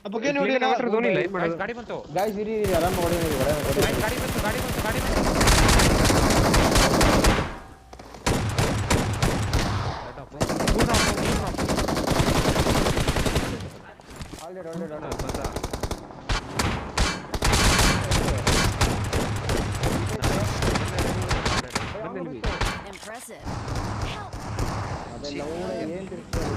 ಬಗ್ಗೆ ನೋಡಿ ನಾ ಧೋನಿ ಲೈನ್ ಗಾಯ್ಸ್ ಮಾಡೋದು ಗಾಡಿ ಬಂತು ಗಾಯ್ಸ್ ಇರಿ ಆರಾಮ ಹೊಡಿ ಗಾಯ್ಸ್ ಗಾಡಿ ಬಂತು ಗಾಡಿ ಬಂತು ಗಾಡಿ ಬಂತು Impressive. ಅದೆಲ್ಲ ಏನ್ ತಿರ್ಸ್ತಾರೆ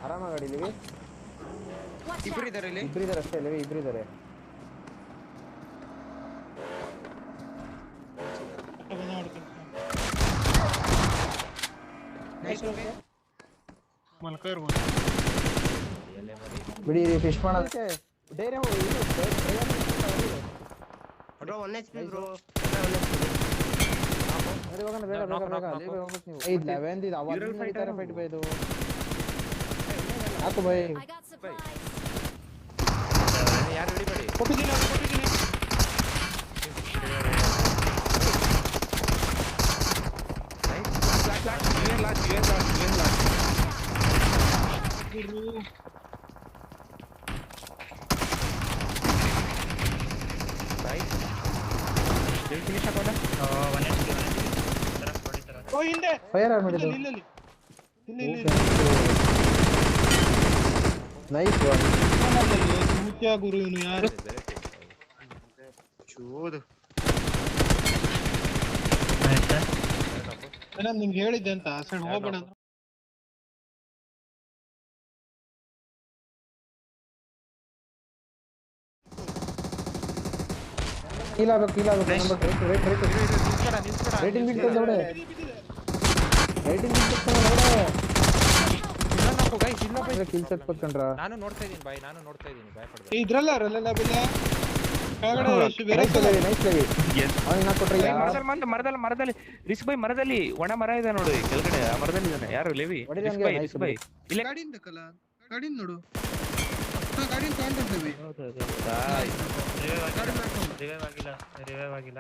ಆರಾಮ ಗಾಡಿ ಇಲ್ಲಿ Watch ಇಬ್ರು out. ಇದಾರೆ ಇಲ್ಲಿ ಇಬ್ಬರಿದ್ದಾರೆ ಅಷ್ಟೇ ಇಲ್ಲಿ ಇಬ್ಬರಿದ್ದಾರೆ ನೈಸ್ ಮಲ್ಕ ಇರ್ಬೋದು ಬಿಡಿ ಫಿಶ್ ಮಾಡೋದಕ್ಕೆ ಡೈರೆ ಹೋಗಿ ಬ್ರೋ 1 HP ಬ್ರೋ ನೋಡಿ ಹೋಗೋಣ ಬೇಗ ಬೇಗ ಬೇಗ ಅಲ್ಲಿ ಹೋಗ್ಬೇಕು ನೀವು 11 ಇದು ಅವಾಗ ನಡೀತಾರೆ ಫೈಟ್ ಬೈ ಇದು ಹಾಕು ಬೈ I got supplies. ಯಾರು ರೆಡಿ ಮಾಡಿ ಕೊಟ್ಟಿದ್ದೀನಿ ಓ ಹಿಂದೆ ಫೈರ್ ಆರ್ ಮಾಡಿದ್ರು ಇಲ್ಲಿ ನೈಸ್ ಒನ್ ಮುಖ್ಯ ಗುರು ಇವನು ಯಾರು ಚೂದು ನಾನು ನಿಮ್ಗೆ ಹೇಳಿದ್ದೆ ಅಂತ ಆ ಸೈಡ್ ಹೋಗ್ಬೇಡ ಅಂತ ಕೀಲ್ ಆಗಬೇಕು ನಂಬರ್ ರೈಟ್ ರೇಟಿಂಗ್ ಬಿಟ್ಟು ನೋಡಿ ರೇಟಿಂಗ್ ಬಿಟ್ಟು ನೋಡಿ ಕಿಲ್ ಸೆಟ್ ಕೊಟ್ಕೊಂಡ್ರ ನಾನು ನೋಡ್ತಾ ಇದೀನಿ ಬಾಯ್ ಬಾಯ್ ಪಡ್ದೆ ಇದ್ರಲ್ಲ ಬಿಲ್ಲ ಕೆಳಗಡೆ ಬೇರೆ ನೈಸ್ ಲಗಿ ಅವನಿಗೆ ನಾ ಕೊಟ್ರೆ ಮರದಲ್ಲಿ ರಿಸ್ ಬೈ ಮರದಲ್ಲಿ ಒಣ ಮರ ಇದೆ ನೋಡಿ ಕೆಳಗಡೆ ಆ ಮರದಲ್ಲಿ ಇದ್ದಾನೆ ಯಾರು ಲೇವಿ ರಿಸ್ ಬೈ ಇಲ್ಲ ಗಾಡಿಯಿಂದ ಕಲ ಗಾಡಿಯಿಂದ ನೋಡು ಗಾಡಿಯಿಂದ ತಗೊಂಡಿದ್ದೇವೆ ರಿವೈವ್ ಆಗಿಲ್ಲ